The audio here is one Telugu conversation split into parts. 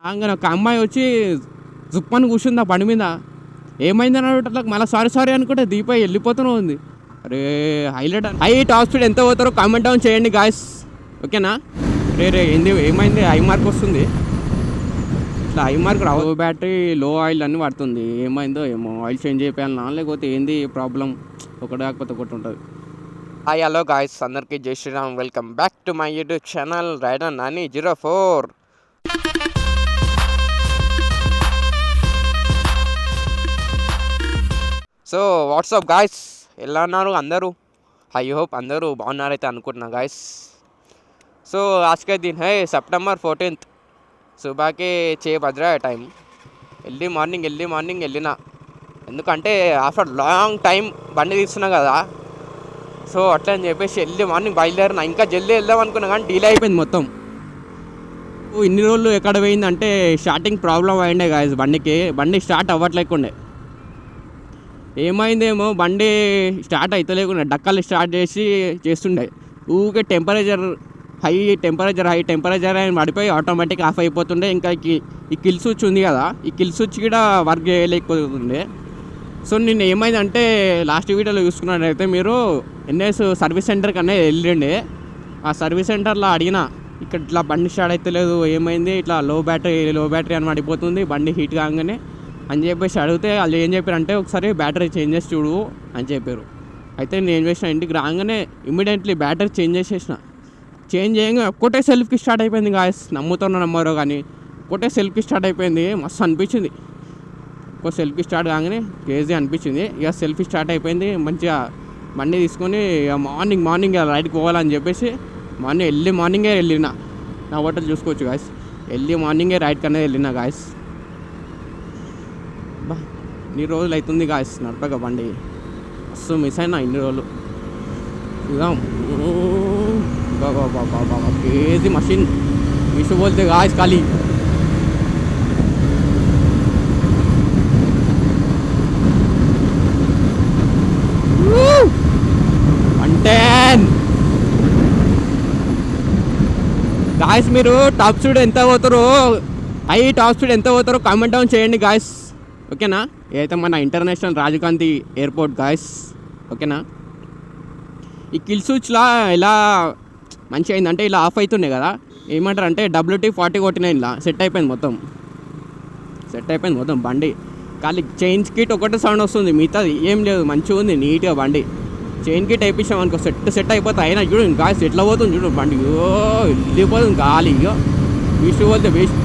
రాగానే ఒక అమ్మాయి వచ్చి జుప్పని కూర్చుంది ఆ బండి మీద. ఏమైందని అడగట్లకు మళ్ళీ సారీ సారీ అనుకుంటే దీపై వెళ్ళిపోతూనే ఉంది. అరే హైట్ టాప్ స్పీడ్ ఎంత పోతారో కామెంట్ డౌన్ చేయండి గాయస్, ఓకేనా? రే ఏంది ఏమైంది? ఐ మార్క్ వస్తుంది, ఇట్లా ఐ మార్క్ రావు. లో బ్యాటరీ లో ఆయిల్ అన్నీ పడుతుంది. ఏమైందో ఏమో, ఆయిల్ చేంజ్ చేయాలన్నా లేకపోతే ఏంది ప్రాబ్లం, ఒకటి కాకపోతే ఒకటి ఉంటుంది. హాయ్ హలో గాయస్, అందరికీ జై Shriram. Welcome back to my YouTube channel rider Nani 04. So what's up guys, ఎలా ఉన్నారు అందరూ? ఐ హోప్ అందరూ బాగున్నారైతే అనుకుంటున్నా గాయస్. సో आज के दिन है September 14th. सुबह के 6 बज रहा है टाइम. ఎర్లీ మార్నింగ్ వెళ్ళిన, ఎందుకంటే ఆఫ్టర్ లాంగ్ టైం బండి తీస్తున్నా కదా. సో అట్లా అని చెప్పేసి ఎర్లీ మార్నింగ్ బయలుదేరిన. ఇంకా జల్దీ వెళ్దాం అనుకున్నా కానీ డీలే అయిపోయింది మొత్తం. ఇన్ని రోజులు ఎక్కడ పోయిందంటే స్టార్టింగ్ ప్రాబ్లం అయిండే గాయస్, బండి స్టార్ట్ అవ్వట్లేకుండే. ఏమైందేమో బండి స్టార్ట్ అవుతలేకుండా డక్కలు స్టార్ట్ చేస్తుండే. ఊరికే హై టెంపరేచర్ అని పడిపోయి ఆటోమేటిక్ ఆఫ్ అయిపోతుండే. ఇంకా ఈ కిల్ స్విచ్ ఉంది కదా, ఈ కిల్ స్విచ్ కూడా వర్క్ చేయలేకపోతుండే. సో నేను ఏమైందంటే లాస్ట్ వీడియోలో చూసుకున్నట్టయితే మీరు ఎన్ఎస్ సర్వీస్ సెంటర్కి అనేది వెళ్ళండి. ఆ సర్వీస్ సెంటర్లో అడిగిన, ఇక్కడ ఇట్లా బండి స్టార్ట్ అవుతలేదు, ఏమైంది, ఇట్లా లో బ్యాటరీ అని పడిపోతుంది బండి హీట్ కాగానే అని చెప్పేసి అడిగితే వాళ్ళు ఏం చెప్పారంటే ఒకసారి బ్యాటరీ చేంజ్ చేసి చూడు అని చెప్పారు. అయితే నేను ఏం చేసిన, ఇంటికి రాగానే ఇమ్మీడియట్లీ బ్యాటరీ చేంజ్ చేయగా ఒక్కటే సెల్ఫ్కి స్టార్ట్ అయిపోయింది గాయస్. నమ్మరో కానీ ఒక్కటే సెల్ఫ్కి స్టార్ట్ అయిపోయింది. మస్తు అనిపించింది. ఒక్కో సెల్ఫ్కి స్టార్ట్ కాగానే క్రేజీ అనిపించింది. ఇక సెల్ఫీ స్టార్ట్ అయిపోయింది. మంచిగా బండి తీసుకొని మార్నింగ్ రైడ్కి పోవాలని చెప్పేసి ఎర్లీ మార్నింగే వెళ్ళిన. నా హోటల్ చూసుకోవచ్చు గాయస్, ఎర్లీ మార్నింగే రైడ్కి అనేది వెళ్ళిన గాయస్. ఇన్ని రోజులు అవుతుంది గాయస్ నడపక బండి, మస్తు మిస్ అయినా ఇన్ని రోజులు. ఇదా बाबा क्रेजी मशीन विशु बोलते गाइस खाली. గాయస్ మీరు టాప్ స్పీడ్ ఎంత పోతారో, టాప్ స్పీడ్ ఎంత పోతారో కామెంట్ డౌన్ చేయండి గాయస్, ఓకేనా? ఏదైతే మన ఇంటర్నేషనల్ రాజీవ్ ఎయిర్పోర్ట్ గాయస్, ఓకేనా? ఈ కిల్ స్విచ్లా ఎలా మంచిగా అయిందంటే ఇలా ఆఫ్ అవుతుండే కదా, ఏమంటారు అంటే WT-40 కొట్టిన ఇలా సెట్ అయిపోయింది మొత్తం బండి. ఖాళీ చైన్ కిట్ ఒకటే సౌండ్ వస్తుంది, మిగతాది ఏం లేదు. మంచిగా ఉంది, నీట్గా బండి. చైన్ కిట్ వేయించాం అనుకో సెట్ అయిపోతుంది. అయినా చూడు గాయస్ ఎట్లా పోతుంది చూడు బండి, వెళ్ళిపోతుంది గాలి. ఇగో వేస్ట్ పోతే వేస్ట్.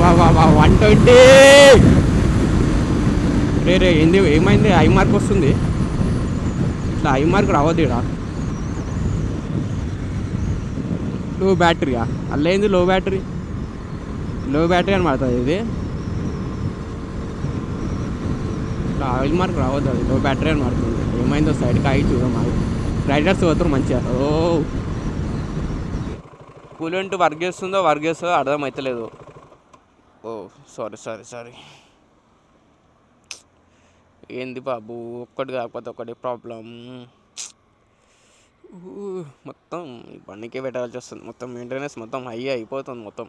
బాబా 120. రే ఏంది ఏమైంది? ఐ మార్క్ వస్తుంది, ఇట్లా ఐ మార్క్ రావద్దు. ఇక్కడ లో బ్యాటరీయా? అల్లేంది లో బ్యాటరీ అని పడుతుంది. ఇది ఇట్లా ఆయిల్ మార్క్ రావద్దు, అది లో బ్యాటరీ అని పడుతుంది. ఏమైందో సైడ్కి ఆగి చూద్దాం. రైడర్స్ పోతారు మంచిగా. కూలెంట్ వర్క్ చేస్తుందో అర్థం అవుతలేదు. సారీ. ఏంది బాబు, ఒక్కటి కాకపోతే ఒకటి ప్రాబ్లం. మొత్తం బండికే పెట్టాల్సి వస్తుంది. మొత్తం మెయింటెనెన్స్ మొత్తం హై అయిపోతుంది మొత్తం.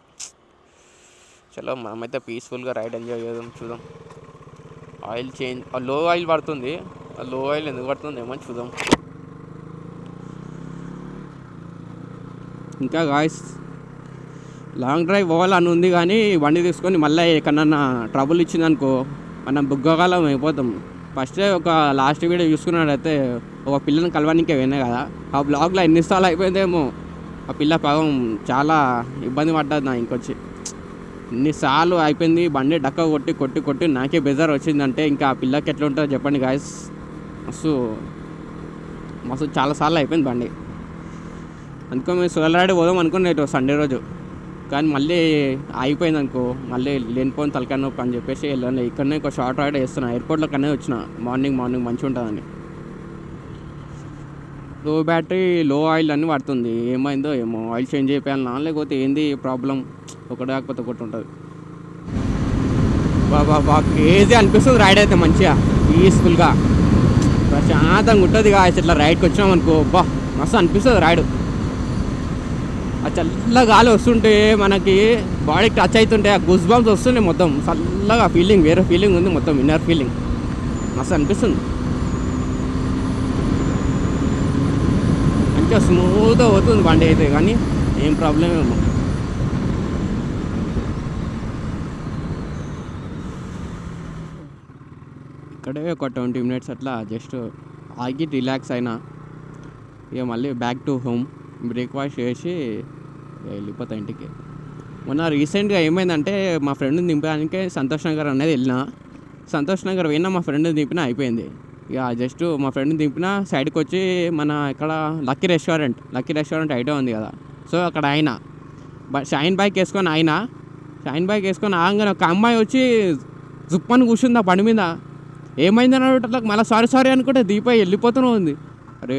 చలో మనమైతే పీస్ఫుల్గా రైడ్ ఎంజాయ్ చేద్దాం. చూద్దాం. ఆయిల్ చేంజ్, లో ఆయిల్ పడుతుంది. లో ఆయిల్ ఎందుకు పడుతుంది ఏమో చూద్దాం. ఇంకా గాయస్ లాంగ్ డ్రైవ్ పోవాలని ఉంది కానీ బండి తీసుకొని మళ్ళీ ఎక్కడన్నా ట్రబుల్ ఇచ్చిందనుకో మనం బుగ్గకాలం అయిపోతాం. ఫస్ట్ ఒక లాస్ట్ వీడియో చూసుకున్నట్టయితే ఒక పిల్లని కలవడానికే పోయినా కదా, ఆ బ్లాగ్లో ఎన్నిసార్లు అయిపోయిందేమో. ఆ పిల్ల పాపం చాలా ఇబ్బంది పడ్డది నా ఇంకొచ్చి. ఎన్నిసార్లు అయిపోయింది, బండి డక్క కొట్టి నాకే బెజార్ వచ్చిందంటే ఇంకా ఆ పిల్లకి ఎట్లా ఉంటుందో చెప్పండి గాయస్. మస్తు చాలాసార్లు అయిపోయింది బండి. అనుకో మేము సోల్ రైడ్ పోదాం అనుకున్నాయి సండే రోజు, కానీ మళ్ళీ అయిపోయింది అనుకో, మళ్ళీ లేనిపోయిన తలకాయ నొప్పి అని చెప్పేసి వెళ్ళండి. ఇక్కడనే ఒక షార్ట్ రైడ్ వేస్తున్నా, ఎయిర్పోర్ట్లో కన్నా వచ్చిన. మార్నింగ్ మంచిగా ఉంటుందని. లో బ్యాటరీ లో ఆయిల్ అన్నీ పడుతుంది. ఏమైందో ఏమో, ఆయిల్ చేంజ్ చేయాలన్నా లేకపోతే ఏంది ప్రాబ్లం, ఒకటి కాకపోతే ఒకటి ఉంటుంది. బాబా క్రేజీ అనిపిస్తుంది రైడ్ అయితే. మంచిగా పీస్ఫుల్గా ప్రశాంతంగా ఉంటుంది గాయస్. ఇట్లా రైడ్కి వచ్చినాం అనుకో, మస్తు అనిపిస్తుంది రాయుడు. ఆ చల్లగా గాలి వస్తుంటే మనకి బాడీకి టచ్ అవుతుంటే ఆ గుస్ బాంబ్స్ వస్తుండే మొత్తం చల్లగా ఫీలింగ్, వేరే ఫీలింగ్ ఉంది మొత్తం, ఇన్నర్ ఫీలింగ్ మస్తు అనిపిస్తుంది. మంచిగా స్మూత్గా అవుతుంది బండి అయితే, కానీ ఏం ప్రాబ్లం ఏమో. ఇక్కడే ఒక 20 minutes అట్లా జస్ట్ ఆగి రిలాక్స్ అయినా, ఇక మళ్ళీ బ్యాక్ టు హోమ్. బ్రేక్ఫాస్ట్ చేసి వెళ్ళిపోతా ఇంటికి. మొన్న రీసెంట్గా ఏమైందంటే మా ఫ్రెండ్ని దింపడానికి సంతోష్ నగర్ అనేది వెళ్ళిన. సంతోష్ నగర్ పోయినా మా ఫ్రెండ్ని దింపిన అయిపోయింది. ఇక జస్ట్ మా ఫ్రెండ్ని దింపిన సైడ్కి వచ్చి మన ఇక్కడ లక్కీ రెస్టారెంట్ ఐటమ్ ఉంది కదా, సో అక్కడ ఆయన షైన్ బైక్ వేసుకొని ఆగానే ఒక అమ్మాయి వచ్చి జుప్పని కూర్చుంది ఆ బండి మీద. ఏమైందని అట్లా మళ్ళీ సారీ అనుకుంటే దీపై వెళ్ళిపోతూనే ఉంది. అరే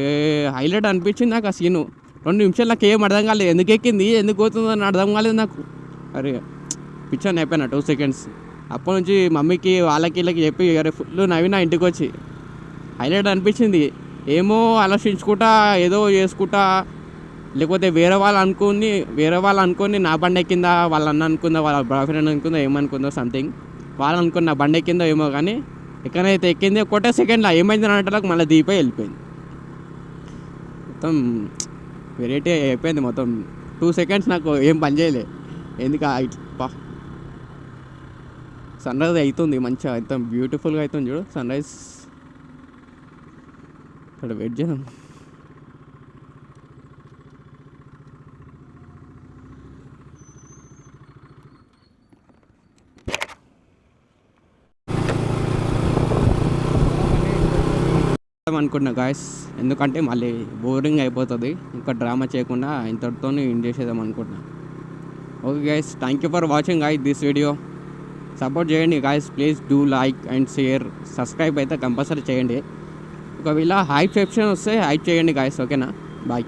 హైలైట్ అనిపించింది నాకు ఆ సీను. 2 నిమిషాలు నాకు ఏం అర్థం కాలేదు, ఎందుకు ఎక్కింది ఎందుకు పోతుందని అర్థం కాలేదు నాకు. అరే పిచ్చర్ అయిపోయినా 2 seconds. అప్పటి నుంచి మమ్మీకి వాళ్ళకి వీళ్ళకి చెప్పి అరే ఫుల్ నవ్వినా ఇంటికి వచ్చి. హైలైట్ అనిపించింది. ఏమో ఆలోచించుకుంటా ఏదో చేసుకుంటా, లేకపోతే వేరే వాళ్ళు అనుకొని నా బండి ఎక్కిందా, వాళ్ళ అన్న అనుకుందా, వాళ్ళ బాయ్ ఫ్రెండ్ అనుకుందా, ఏమనుకుందో సంథింగ్, వాళ్ళు అనుకుని నా బండి ఎక్కిందో ఏమో, కానీ ఎక్కడైతే ఎక్కింది ఒకటే సెకండ్లో ఏమైంది అన్నట్టు మళ్ళీ దీపై వెళ్ళిపోయింది. మొత్తం వెరైటీ అయిపోయింది మొత్తం. 2 seconds నాకు ఏం పని చేయలే. ఎందుకు ఇట్లా సన్ రైజ్ అవుతుంది మంచిగా, ఎంత బ్యూటిఫుల్గా అవుతుంది చూడు సన్ రైజ్. ఇక్కడ వెయిట్ చేద్దాం. అనుకుంటున్నా గాయస్, ఎందుకంటే మళ్ళీ బోరింగ్ అయిపోతుంది. ఇంకా డ్రామా చేయకుండా ఇంతటితో ఎండ్ చేసేద్దాం అనుకుంటున్నా. Okay guys, thank you for watching guys this video. Support చేయండి guys, please do like and share, subscribe అయితే కంపల్సరీ చేయండి. ఒకవేళ హైప్ సెప్షన్ వస్తే హైప్ చేయండి గాయస్, ఓకేనా? బాయ్.